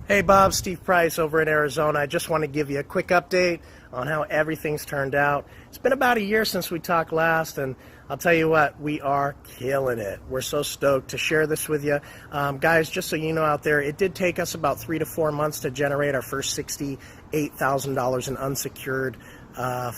Hey Bob, Steve Price over in Arizona. I just want to give you a quick update on how everything's turned out. It's been about a year since we talked last, and I'll tell you what, we are killing it. We're so stoked to share this with you. Guys, just so you know out there, it did take us about 3 to 4 months to generate our first $68,000 in unsecured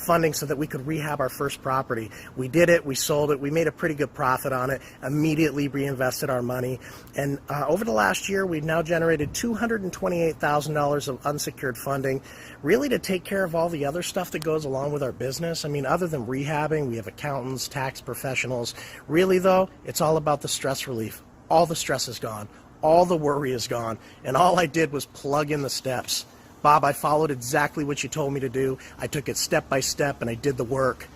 funding so that we could rehab our first property. We did it, we sold it, we made a pretty good profit on it, immediately reinvested our money, and over the last year we've now generated $228,000 of unsecured funding, really to take care of all the other stuff that goes along with our business. I mean, other than rehabbing, we have accountants, tax professionals. Really though, it's all about the stress relief. All the stress is gone, all the worry is gone, and all I did was plug in the steps. Bob, I followed exactly what you told me to do. I took it step by step and I did the work.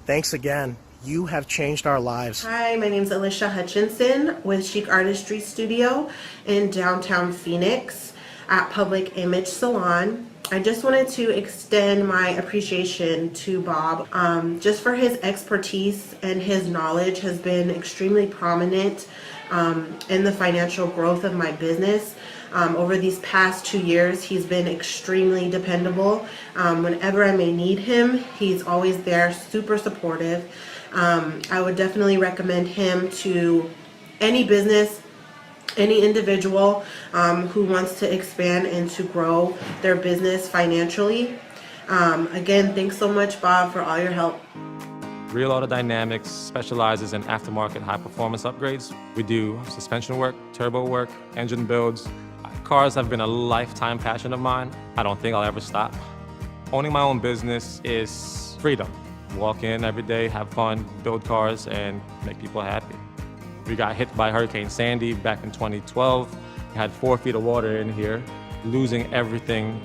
Thanks again. You have changed our lives. Hi, my name is Alicia Hutchinson with Chic Artistry Studio in downtown Phoenix at Public Image Salon. I just wanted to extend my appreciation to Bob. Just for his expertise and his knowledge has been extremely prominent in the financial growth of my business. Over these past 2 years, he's been extremely dependable. Whenever I may need him, he's always there, super supportive. I would definitely recommend him to any business, any individual who wants to expand and to grow their business financially. Again, thanks so much, Bob, for all your help. Real Auto Dynamics specializes in aftermarket high-performance upgrades. We do suspension work, turbo work, engine builds. Cars have been a lifetime passion of mine. I don't think I'll ever stop. Owning my own business is freedom. Walk in every day, have fun, build cars, and make people happy. We got hit by Hurricane Sandy back in 2012. We had 4 feet of water in here, losing everything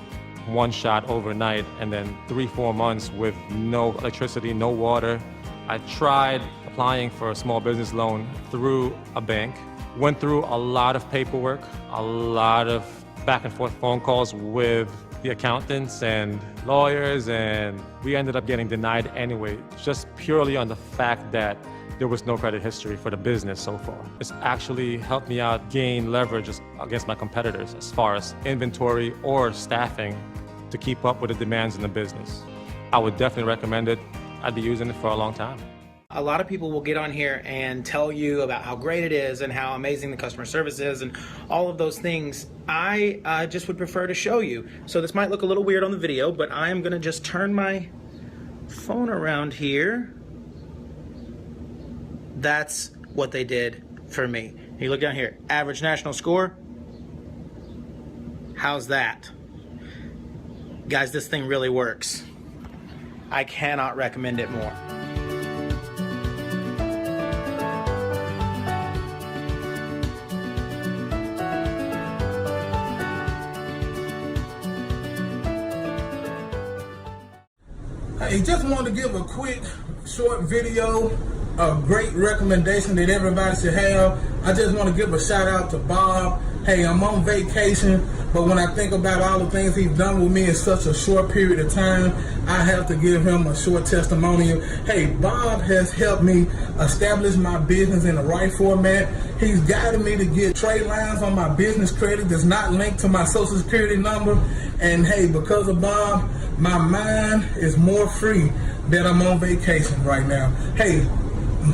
one shot overnight, and then 3-4 months with no electricity, no water. I tried applying for a small business loan through a bank. Went through a lot of paperwork, a lot of back and forth phone calls with the accountants and lawyers, and we ended up getting denied anyway, just purely on the fact that there was no credit history for the business so far. It's actually helped me out gain leverage against my competitors as far as inventory or staffing to keep up with the demands in the business. I would definitely recommend it. I'd be using it for a long time. A lot of people will get on here and tell you about how great it is and how amazing the customer service is and all of those things. I just would prefer to show you. So this might look a little weird on the video, but I am gonna just turn my phone around here. That's what they did for me. You look down here, average national score. How's that? Guys, this thing really works. I cannot recommend it more. Hey, just wanted to give a quick, short video, a great recommendation that everybody should have. I just want to give a shout out to Bob. Hey, I'm on vacation, but when I think about all the things he's done with me in such a short period of time, I have to give him a short testimonial. Hey, Bob has helped me establish my business in the right format. He's guided me to get trade lines on my business credit that's not linked to my social security number. And hey, because of Bob, my mind is more free that I'm on vacation right now. Hey,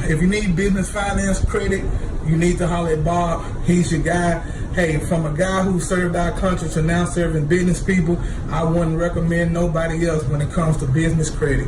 if you need business finance credit, you need to holler at Bob. He's your guy. Hey, from a guy who served our country to now serving business people, I wouldn't recommend nobody else when it comes to business credit.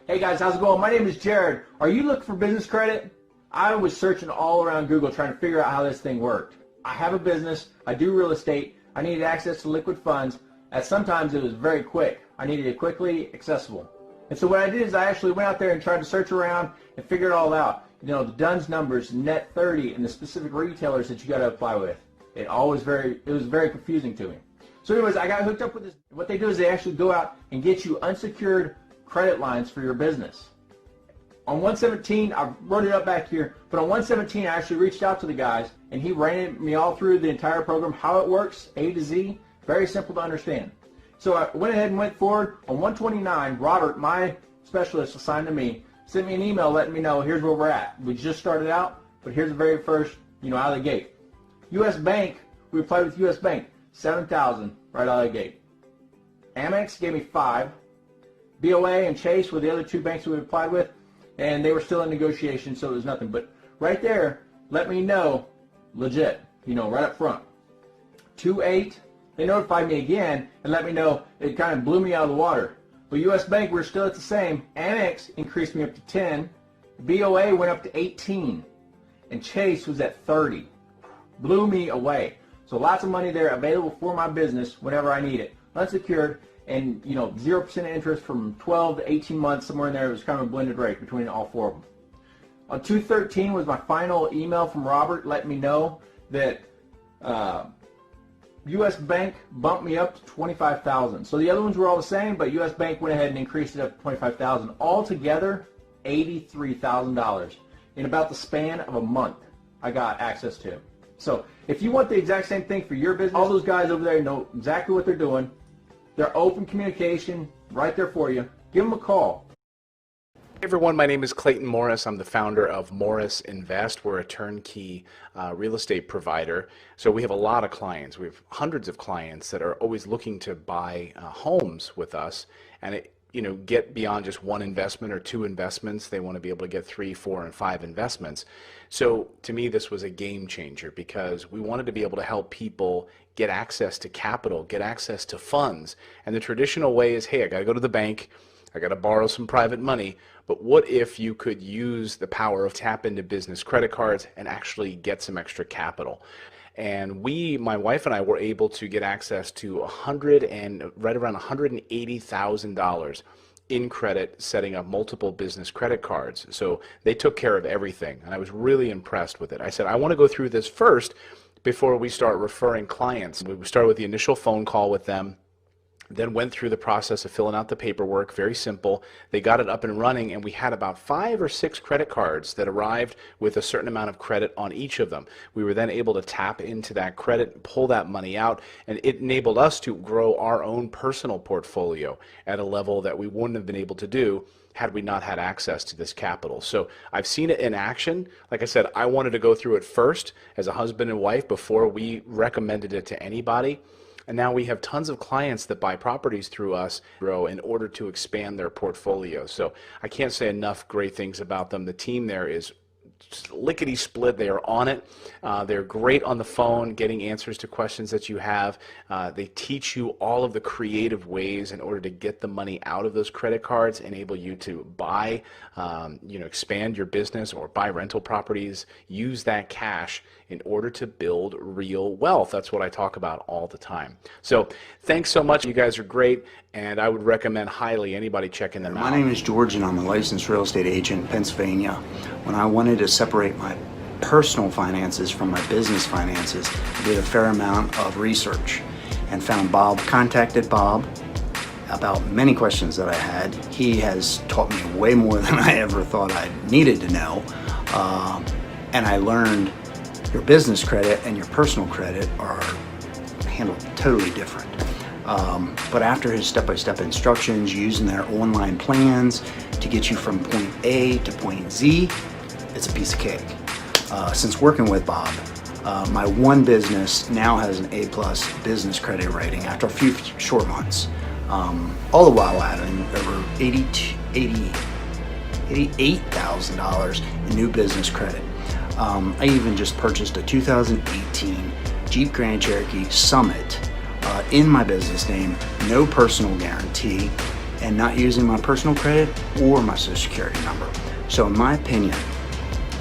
Hey guys, how's it going? My name is Jared. Are you looking for business credit? I was searching all around Google trying to figure out how this thing worked. I have a business, I do real estate, I needed access to liquid funds, and sometimes it was very quick. I needed it quickly accessible. And so what I did is I actually went out there and tried to search around and figure it all out. You know, the DUNS numbers, Net 30, and the specific retailers that you got to apply with. It was very confusing to me. So anyways, I got hooked up with this. What they do is they actually go out and get you unsecured credit lines for your business. On 117, I wrote it up back here, but on 117 I actually reached out to the guys and he ran me all through the entire program, how it works, A to Z, very simple to understand. So I went ahead and went forward. On 129, Robert, my specialist assigned to me, sent me an email letting me know here's where we're at. We just started out, but here's the very first, out of the gate. U.S. Bank, we applied with U.S. Bank. $7,000 right out of the gate. Amex gave me $5,000. BOA and Chase were the other two banks we applied with, and they were still in negotiation, so it was nothing. But right there, let me know, legit, right up front. 2.8, they notified me again and let me know. It kind of blew me out of the water. But U.S. Bank, we're still at the same. Amex increased me up to 10. BOA went up to 18. And Chase was at 30. Blew me away. So lots of money there available for my business whenever I need it. Unsecured, and 0% interest from 12 to 18 months, somewhere in there. It was kind of a blended rate between all four of them. On 2/13 was my final email from Robert letting me know that U.S. Bank bumped me up to $25,000. So the other ones were all the same, but U.S. Bank went ahead and increased it up to $25,000. Altogether, $83,000. In about the span of a month, I got access to it. So if you want the exact same thing for your business, all those guys over there know exactly what they're doing. They're open communication, right there for you. Give them a call. Hey everyone, my name is Clayton Morris. I'm the founder of Morris Invest. We're a turnkey real estate provider. So we have a lot of clients. We have hundreds of clients that are always looking to buy homes with us, and get beyond just one investment or two investments. They want to be able to get 3, 4, and 5 investments. So to me, this was a game changer because we wanted to be able to help people get access to capital, get access to funds. And the traditional way is, hey, I got to go to the bank, I got to borrow some private money. But what if you could use the power of tap into business credit cards and actually get some extra capital? And my wife and I were able to get access to right around $180,000 in credit, setting up multiple business credit cards. So they took care of everything, and I was really impressed with it. I said, I want to go through this first before we start referring clients. We started with the initial phone call with them, then went through the process of filling out the paperwork, very simple. They got it up and running, and we had about 5 or 6 credit cards that arrived with a certain amount of credit on each of them. We were then able to tap into that credit, pull that money out, and it enabled us to grow our own personal portfolio at a level that we wouldn't have been able to do had we not had access to this capital. So I've seen it in action. Like I said, I wanted to go through it first as a husband and wife before we recommended it to anybody. And now we have tons of clients that buy properties through us in order to expand their portfolio. So I can't say enough great things about them. The team there is lickety split. They are on it. They're great on the phone, getting answers to questions that you have. They teach you all of the creative ways in order to get the money out of those credit cards, enable you to buy, expand your business or buy rental properties, use that cash in order to build real wealth. That's what I talk about all the time. So thanks so much. You guys are great, and I would recommend highly anybody checking them out. My name is George, and I'm a licensed real estate agent in Pennsylvania. When I wanted to separate my personal finances from my business finances, I did a fair amount of research and found Bob, contacted Bob about many questions that I had. He has taught me way more than I ever thought I needed to know. And I learned your business credit and your personal credit are handled totally different. But after his step-by-step instructions, using their online plans to get you from point A to point Z, it's a piece of cake. Since working with Bob, my one business now has an A+ business credit rating after a few short months. All the while having over $88,000 in new business credit. I even just purchased a 2018 Jeep Grand Cherokee Summit in my business name, no personal guarantee, and not using my personal credit or my social security number. So in my opinion,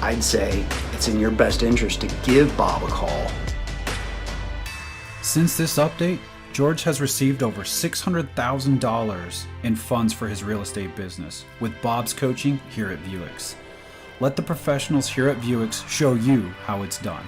I'd say it's in your best interest to give Bob a call. Since this update, George has received over $600,000 in funds for his real estate business with Bob's coaching here at Vuix. Let the professionals here at Vuix show you how it's done.